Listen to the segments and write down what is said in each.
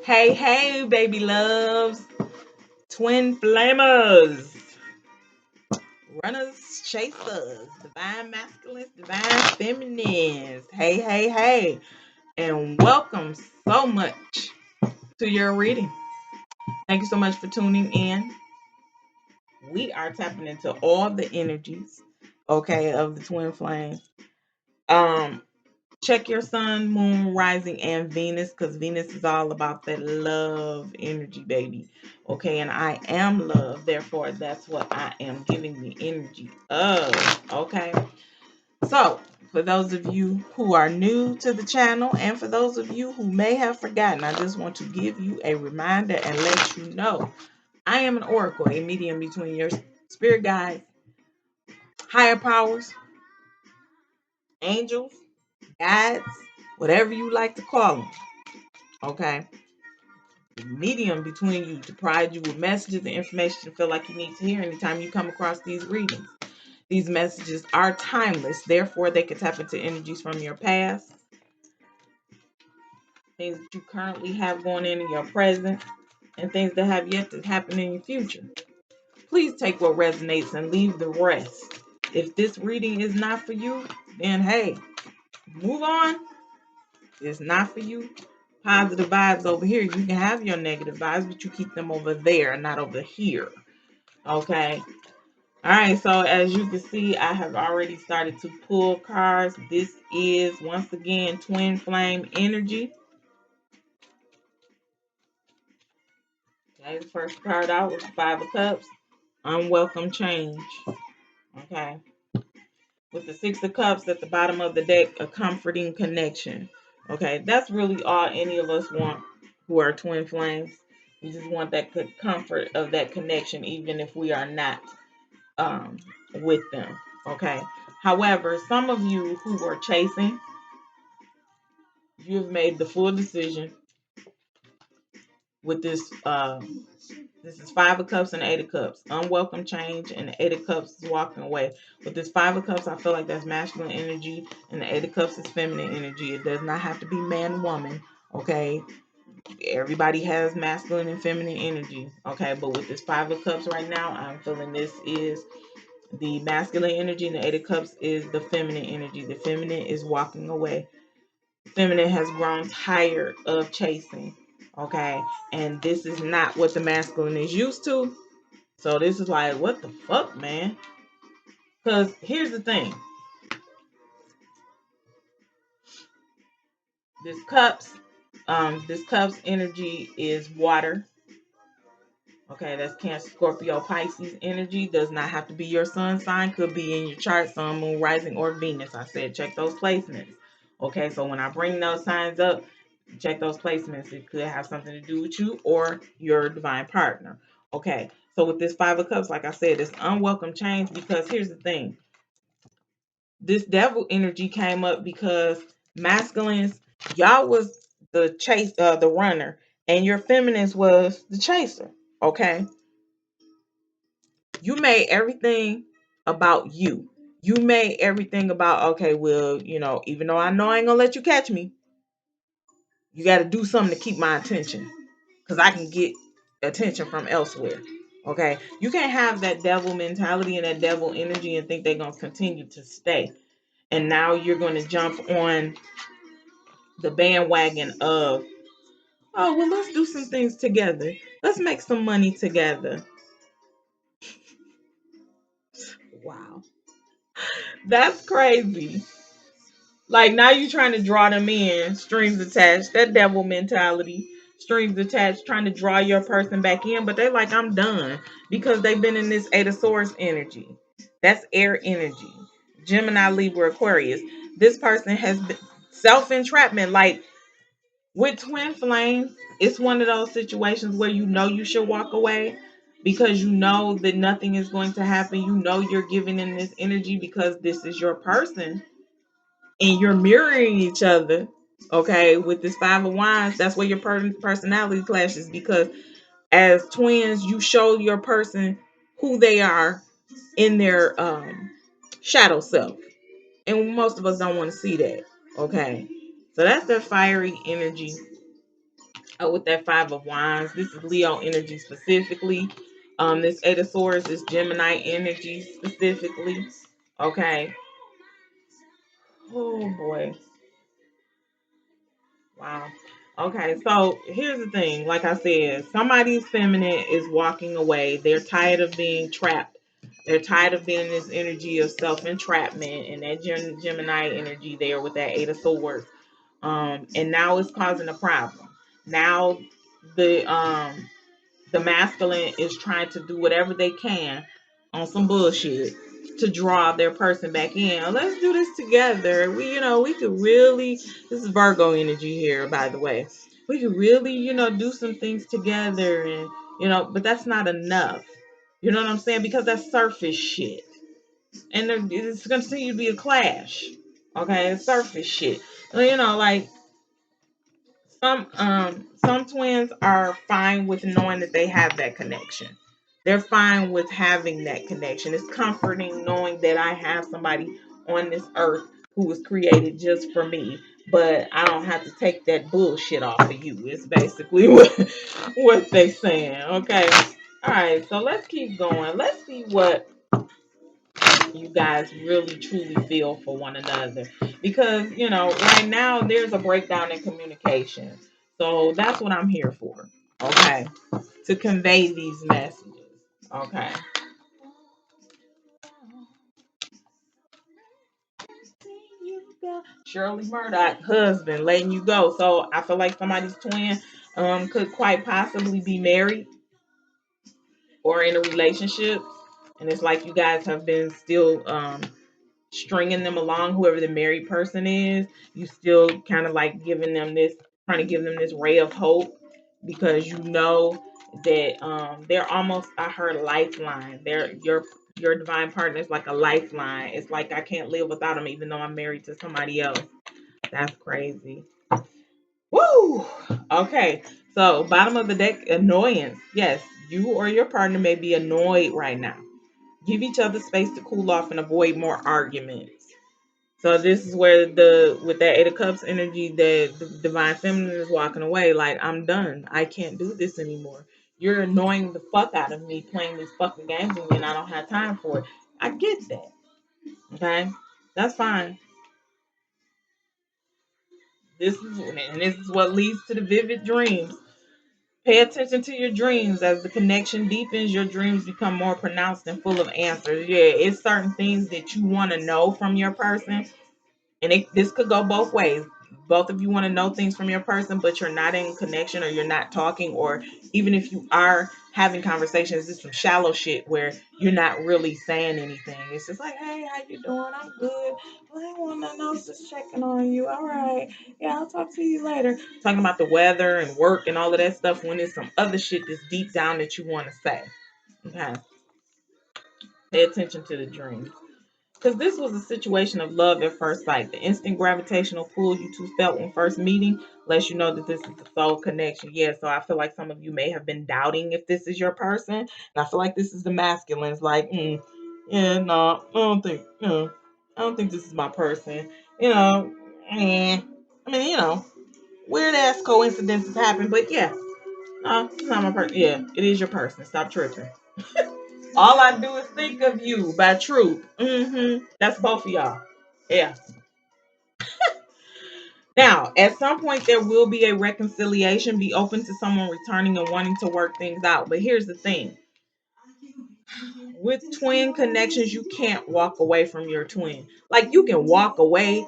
Hey, hey, baby loves, twin flamers, runners, chasers, divine masculines, divine feminines. Hey, hey, hey, and welcome so much to your reading. Thank you so much for tuning in. We are tapping into all the energies, okay, of the twin flames. Um, Check your sun, moon, rising, and Venus because Venus is all about that love energy, baby. Okay, and I am love, therefore, that's what I am giving the energy of. Okay, so for those of you who are new to the channel, and for those of you who may have forgotten, I just want to give you a reminder and let you know I am an oracle, a medium between your spirit guides, higher powers, angels, guides, whatever you like to call them. Okay, medium between you to provide you with messages and information you feel like you need to hear anytime you come across these readings. These messages are timeless, therefore they can tap into energies from your past, things that you currently have going in your present, and things that have yet to happen in your future. Please take what resonates and leave the rest. If this reading is not for you, then hey, move on. It's not for you. Positive vibes over here. You can have your negative vibes, but you keep them over there, not over here. Okay. All right. So as you can see, I have already started to pull cards. This is once again twin flame energy. Okay. The first card out was the Five of Cups. Unwelcome change. Okay. With the Six of Cups at the bottom of the deck, a comforting connection. Okay. That's really all any of us want who are twin flames. We just want that good comfort of that connection, even if we are not um, with them. Okay. However, some of you who are chasing, you've made the full decision with this. This is Five of Cups and Eight of Cups. Unwelcome change, and the Eight of Cups is walking away. With this Five of Cups, I feel like that's masculine energy, and the Eight of Cups is feminine energy. It does not have to be man, woman. Okay. Everybody has masculine and feminine energy. Okay. But with this Five of Cups right now, I'm feeling this is the masculine energy, and the Eight of Cups is the feminine energy. The feminine is walking away. Feminine has grown tired of chasing. Okay. And this is not what the masculine is used to. So this is like, what the fuck, man? Because here's the thing. This cups energy is water. Okay, that's Cancer, Scorpio, Pisces energy. Does not have to be your sun sign. Could be in your chart, sun, moon, rising, or Venus. I said check those placements. Okay, so when I bring those signs up, check those placements. It could have something to do with you or your divine partner. Okay, so with this Five of Cups, like I said, it's unwelcome change because here's the thing. This devil energy came up because masculines, y'all was the runner, and your feminines was the chaser. Okay, you made everything about you. You made everything about, okay, well, even though I know I ain't gonna let you catch me, you got to do something to keep my attention because I can get attention from elsewhere. Okay, you can't have that devil mentality and that devil energy and think they're gonna continue to stay. And now you're going to jump on the bandwagon of, oh, well, let's do some things together. Let's make some money together. Wow. That's crazy. Like now you're trying to draw them in, strings attached, that devil mentality, strings attached, trying to draw your person back in, but they're like, I'm done because they've been in this Eight of Swords energy. That's air energy. Gemini, Libra, Aquarius. This person has been self entrapment. Like with twin flames, it's one of those situations where you should walk away because you know that nothing is going to happen. You know you're giving in this energy because this is your person and you're mirroring each other. Okay, with this Five of Wands, that's where your personality clashes because as twins, you show your person who they are in their shadow self, and most of us don't want to see that. Okay, So that's their fiery energy with that Five of Wands. This is Leo energy specifically. This Eight of Swords is Gemini energy specifically. Okay. Oh boy. Wow. Okay, so here's the thing. Like I said, somebody's feminine is walking away. They're tired of being trapped. They're tired of being in this energy of self entrapment and that Gemini energy there with that Eight of Swords. And now it's causing a problem. Now the masculine is trying to do whatever they can on some bullshit to draw their person back in. Let's do this together. We could really, this is Virgo energy here, by the way. We could really, do some things together and, but that's not enough. You know what I'm saying? Because that's surface shit. And it's going to continue to be a clash. Okay? It's surface shit. Like some twins are fine with knowing that they have that connection. They're fine with having that connection. It's comforting knowing that I have somebody on this earth who was created just for me, but I don't have to take that bullshit off of you. It's basically what they saying. Okay. All right, so let's keep going. Let's see what you guys really truly feel for one another, because right now there's a breakdown in communication, so that's what I'm here for. Okay, to convey these messages. Okay. Shirley Murdoch husband letting you go, so I feel like somebody's twin could quite possibly be married or in a relationship, and it's like you guys have been still stringing them along, whoever the married person is, you still kind of like giving them this, trying to give them this ray of hope, because that they're almost, I heard, lifeline. They're your divine partner is like a lifeline. It's like I can't live without them, even though I'm married to somebody else. That's crazy. Woo! Okay, so bottom of the deck, annoyance. Yes, you or your partner may be annoyed right now. Give each other space to cool off and avoid more arguments. So this is where the with that Eight of Cups energy, that the divine feminine is walking away. Like, I'm done. I can't do this anymore. You're annoying the fuck out of me playing these fucking games with me, and I don't have time for it. I get that. Okay, that's fine. This is what leads to the vivid dreams. Pay attention to your dreams. As the connection deepens, your dreams become more pronounced and full of answers. Yeah, it's certain things that you want to know from your person, and this could go both ways. Both of you want to know things from your person, but you're not in connection, or you're not talking, or even if you are having conversations, it's some shallow shit where you're not really saying anything. It's just like, hey, how you doing? I'm good. Well, I want to know, just checking on you. All right. Yeah, I'll talk to you later. Talking about the weather and work and all of that stuff, when there's some other shit that's deep down that you want to say. Okay. Pay attention to the dreams. Because this was a situation of love at first sight. The instant gravitational pull you two felt when first meeting lets you know that this is the soul connection. Yeah, so I feel like some of you may have been doubting if this is your person. And I feel like this is the masculine. It's like, yeah, no, I don't think this is my person. You know, I mean, weird ass coincidences happen, but yeah, no, it's not my person. Yeah, it is your person. Stop tripping. All I do is think of you by truth. That's both of y'all. Yeah. Now, at some point, there will be a reconciliation. Be open to someone returning and wanting to work things out. But here's the thing, with twin connections, you can't walk away from your twin. Like, you can walk away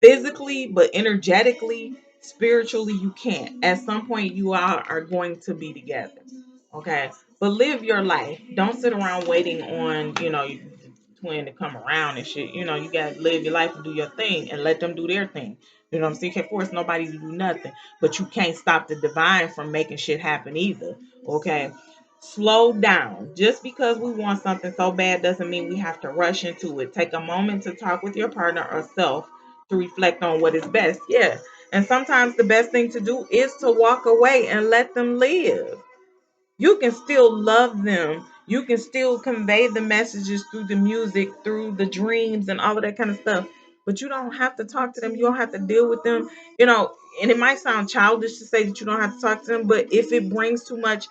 physically, but energetically, spiritually, you can't. At some point, you are going to be together. Okay. But live your life. Don't sit around waiting on, your twin to come around and shit. You gotta live your life and do your thing and let them do their thing. You know what I'm saying? You can't force nobody to do nothing. But you can't stop the divine from making shit happen either. Okay. Slow down. Just because we want something so bad doesn't mean we have to rush into it. Take a moment to talk with your partner or self to reflect on what is best. Yeah. And sometimes the best thing to do is to walk away and let them live. You can still love them. You can still convey the messages through the music, through the dreams, and all of that kind of stuff. but you don't have to talk to them. You don't have to deal with them. You know, and it might sound childish to say that you don't have to talk to them, but if it brings too much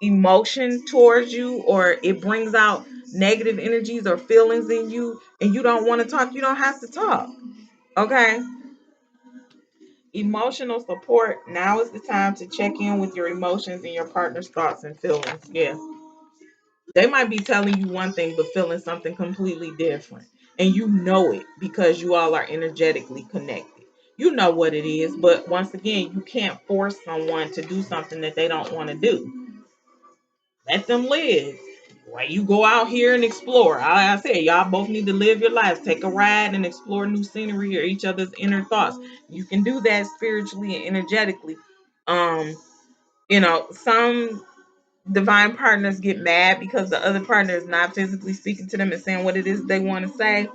emotion towards you, or it brings out negative energies or feelings in you, and you don't want to talk, you don't have to talk. Okay? Emotional support. Now is the time to check in with your emotions and your partner's thoughts and feelings. Yeah. They might be telling you one thing but feeling something completely different. And you know it because you all are energetically connected. You know what it is, but once again, you can't force someone to do something that they don't want to do. Let them live. While you go out here and explore. Like I said, y'all both need to live your lives. Take a ride and explore new scenery or each other's inner thoughts. You can do that spiritually and energetically. Um, some divine partners get mad because the other partner is not physically speaking to them and saying what it is they want to say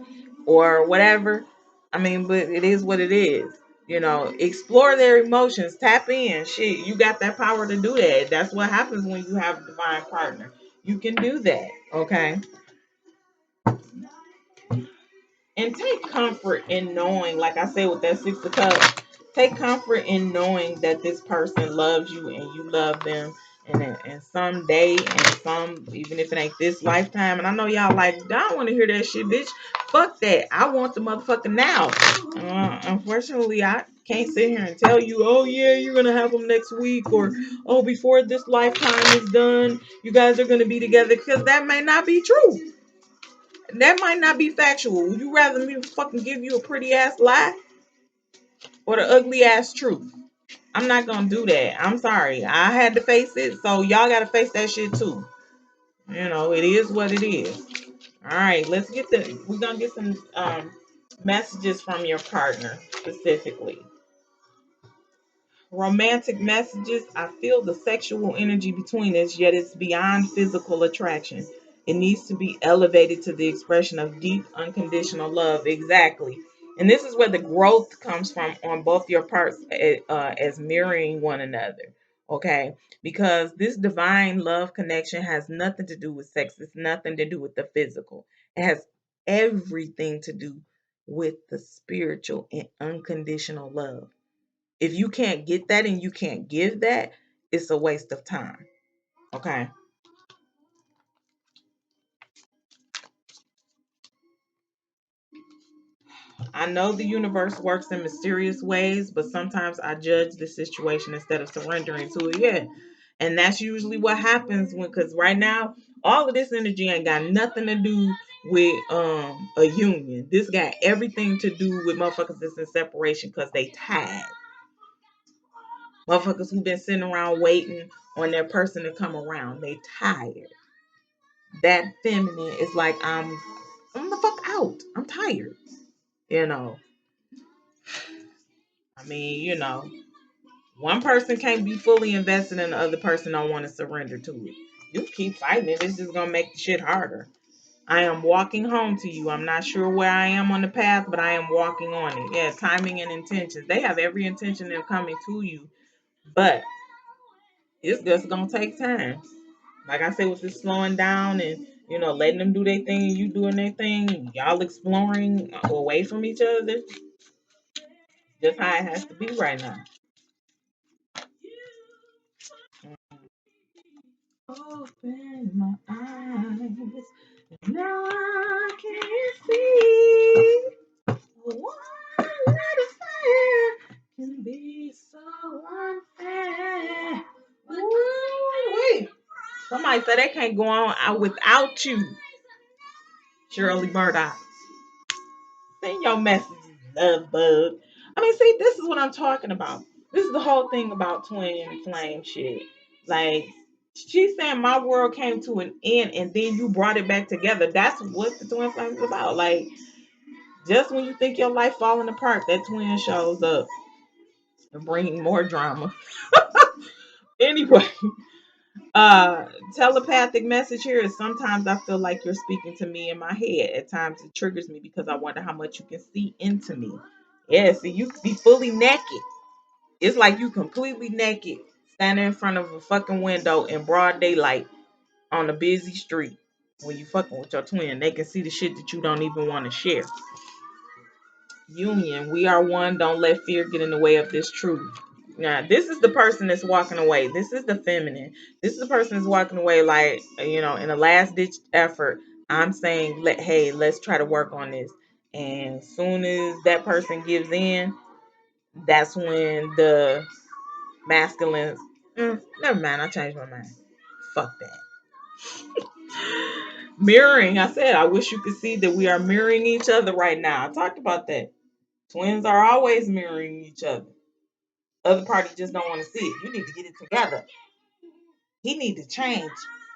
or whatever. I mean, but it is what it is. Explore their emotions, tap in. Shit, you got that power to do that. That's what happens when you have a divine partner. You can do that, okay? And take comfort in knowing, like I said with that Six of Cups, take comfort in knowing that this person loves you and you love them. And someday, and some, even if it ain't this lifetime, and I know y'all like, I don't want to hear that shit, bitch. Fuck that. I want the motherfucker now. Unfortunately, I can't sit here and tell you, oh yeah, you're gonna have them next week, or oh, before this lifetime is done, you guys are gonna be together, because that may not be true. That might not be factual. Would you rather me fucking give you a pretty ass lie or the ugly ass truth? I'm not gonna do that. I'm sorry. I had to face it, so y'all gotta face that shit too. It is what it is. All right, we're gonna get some messages from your partner specifically. Romantic messages. I feel the sexual energy between us, yet it's beyond physical attraction. It needs to be elevated to the expression of deep, unconditional love. Exactly. And this is where the growth comes from on both your parts, as mirroring one another. Okay. Because this divine love connection has nothing to do with sex, it's nothing to do with the physical. It has everything to do with the spiritual and unconditional love. If you can't get that and you can't give that, it's a waste of time. Okay. I know the universe works in mysterious ways, but sometimes I judge the situation instead of surrendering to it. Yeah. And that's usually what happens because right now, all of this energy ain't got nothing to do with a union. This got everything to do with motherfuckers that's in separation because they tired. Motherfuckers who been sitting around waiting on their person to come around. They tired. That feminine is like, I'm the fuck out. I'm tired. You know. I mean, one person can't be fully invested and the other person don't want to surrender to it. You keep fighting it, it's just gonna make the shit harder. I am walking home to you. I'm not sure where I am on the path, but I am walking on it. Yeah, timing and intentions. They have every intention of coming to you, but it's just gonna take time. Like I said, with this slowing down and letting them do their thing and you doing their thing, y'all exploring away from each other. Just how it has to be right now. Open my eyes, now I can see what fair can be so unfair. Ooh, wait. Somebody said they can't go on out without you, Shirley Murdoch. Send your messages, love bug. I mean, see, this is what I'm talking about. This is the whole thing about twin flame shit. Like, she's saying my world came to an end and then you brought it back together. That's what the twin flame is about. Like, just when you think your life falling apart, that twin shows up and bringing more drama. Anyway, uh, telepathic message here is sometimes I feel like you're speaking to me in my head. At times it triggers me because I wonder how much you can see into me. Yeah, see, you could be fully naked. It's like you completely naked, standing in front of a fucking window in broad daylight on a busy street. When you fucking with your twin, they can see the shit that you don't even want to share. Union. We are one. Don't let fear get in the way of this truth. Now, this is the person that's walking away. This is the feminine. This is the person that's walking away like, in a last ditch effort. I'm saying, hey, let's try to work on this. And as soon as that person gives in, that's when the masculine, never mind, I changed my mind. Fuck that. Mirroring, I said, I wish you could see that we are mirroring each other right now. I talked about that. Twins are always mirroring each other. Other party just don't want to see it. You need to get it together. He need to change.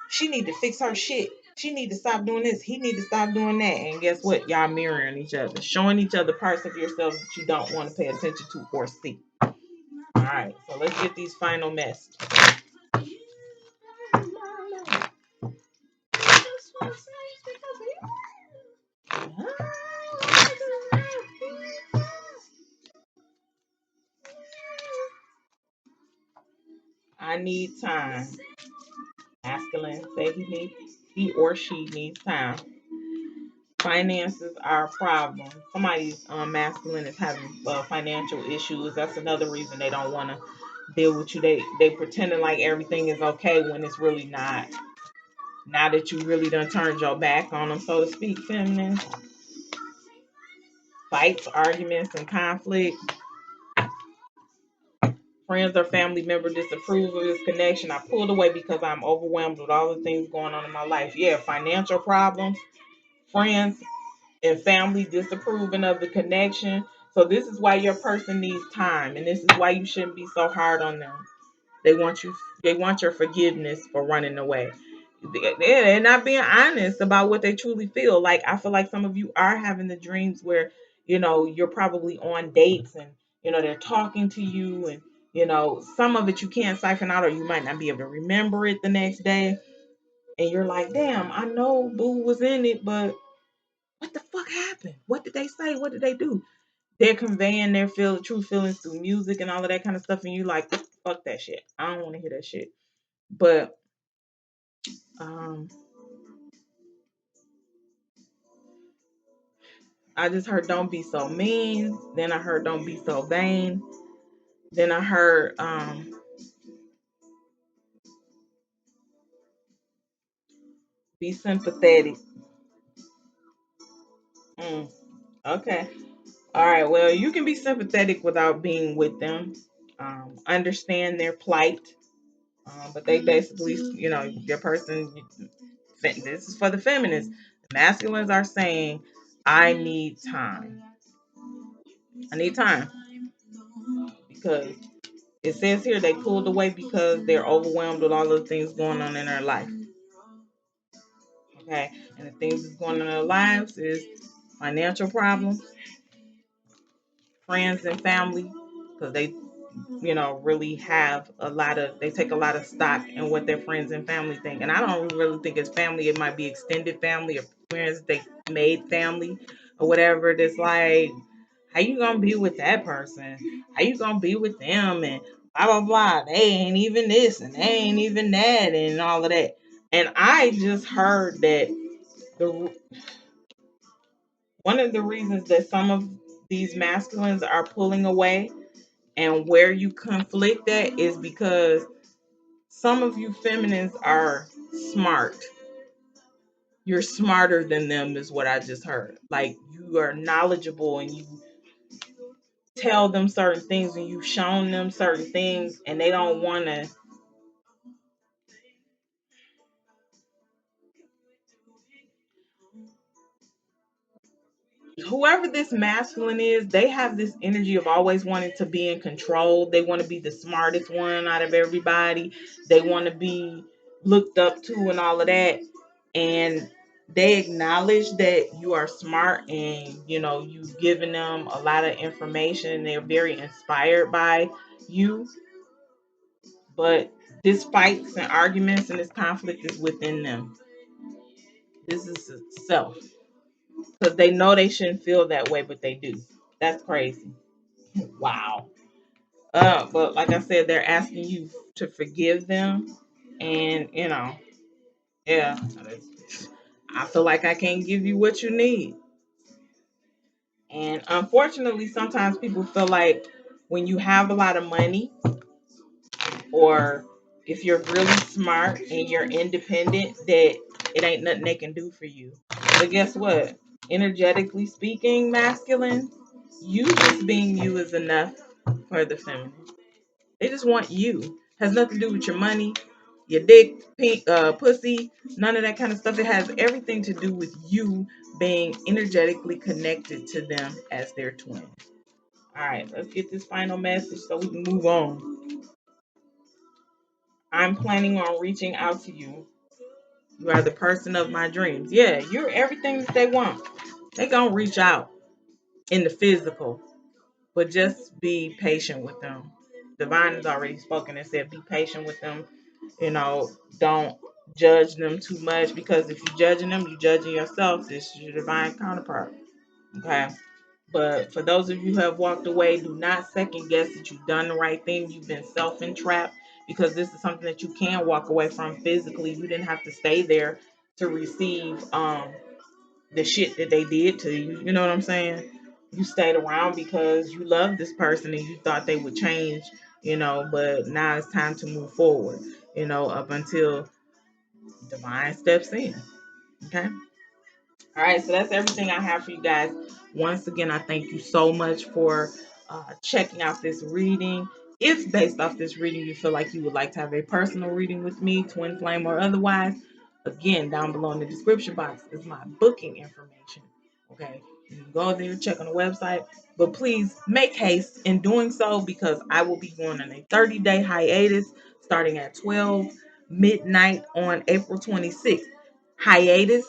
She need to fix her shit. She need to stop doing this. He need to stop doing that. And guess what? Y'all mirroring each other, showing each other parts of yourselves that you don't want to pay attention to or see. All right, so let's get these final messages. I need time. Masculine say he or she needs time. Finances are a problem. Somebody's masculine is having financial issues. That's another reason they don't want to deal with you. They pretending like everything is okay when it's really not. Now that you really done turned your back on them, so to speak, feminine. Fights, arguments, and conflict. Friends or family member disapprove of this connection. I pulled away because I'm overwhelmed with all the things going on in my life. Yeah, financial problems, friends and family disapproving of the connection. So this is why your person needs time, and this is why you shouldn't be so hard on them. They want you. They want your forgiveness for running away. They're not being honest about what they truly feel. Like I feel like some of you are having the dreams where you're probably on dates and they're talking to you and some of it you can't siphon out or you might not be able to remember it the next day. And you're like, damn, I know Boo was in it, but what the fuck happened? What did they say? What did they do? They're conveying their true feelings through music and all of that kind of stuff, and you like, fuck that shit. I don't want to hear that shit. But um, I just heard don't be so mean. Then I heard don't be so vain. Then I heard be sympathetic. Mm, okay. All right. Well, you can be sympathetic without being with them. Understand their plight. But they basically, your person, this is for the feminists. The masculines are saying, I need time. I need time. Because it says here they pulled away because they're overwhelmed with all the things going on in their life. Okay. And the things that's going on in their lives is financial problems, friends and family, because they really have they take a lot of stock in what their friends and family think. And I don't really think it's family. It might be extended family or friends they made family or whatever. That's like, how you gonna be with that person? How you gonna be with them? And blah blah blah. They ain't even this and they ain't even that and all of that. And I just heard that the one of the reasons that some of these masculines are pulling away and where you conflict at is because some of you feminines are smart. You're smarter than them, is what I just heard. Like you are knowledgeable and you tell them certain things and you've shown them certain things and they don't want to. Whoever this masculine is, they have this energy of always wanting to be in control. They want to be the smartest one out of everybody. They want to be looked up to and all of that. And they acknowledge that you are smart and you've given them a lot of information. They're very inspired by you. But this fights and arguments and this conflict is within them. This is self. Because they know they shouldn't feel that way, but they do. That's crazy. Wow. But like I said, they're asking you to forgive them, and yeah, I feel like I can't give you what you need, And unfortunately, sometimes people feel like when you have a lot of money, or if you're really smart and you're independent, that it ain't nothing they can do for you. But guess what? Energetically speaking, masculine, you just being you is enough for the feminine. They just want you. Has nothing to do with your money, your dick, pussy, none of that kind of stuff. It has everything to do with you being energetically connected to them as their twin. All right, let's get this final message so we can move on. I'm planning on reaching out to you. You are the person of my dreams. Yeah, you're everything that they want. They gonna reach out in the physical, but just be patient with them. Divine has already spoken and said, be patient with them. You know, don't judge them too much, because if you're judging them, you're judging yourself. This is your divine counterpart. Okay. But for those of you who have walked away, do not second guess that you've done the right thing. You've been self entrapped, because this is something that you can walk away from physically. You didn't have to stay there to receive the shit that they did to you. You know what I'm saying? You stayed around because you loved this person and you thought they would change, but now it's time to move forward, up until divine steps in. Okay. All right, so that's everything I have for you guys. Once again, I thank you so much for checking out this reading. If based off this reading you feel like you would like to have a personal reading with me, twin flame or otherwise, again, down below in the description box is my booking information. Okay, you can go there, check on the website, but please make haste in doing so, because I will be going on a 30-day hiatus starting at 12 midnight on April 26th. Hiatus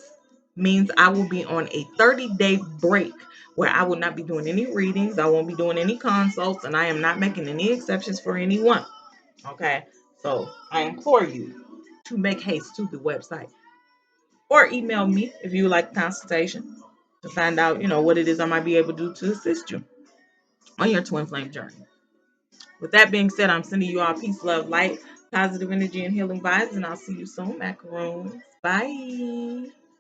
means I will be on a 30-day break where I will not be doing any readings, I won't be doing any consults, and I am not making any exceptions for anyone. Okay, so I implore you to make haste to the website, or email me if you would like a consultation to find out, what it is I might be able to do to assist you on your twin flame journey. With that being said, I'm sending you all peace, love, light, positive energy, and healing vibes, and I'll see you soon, macaroons. Bye.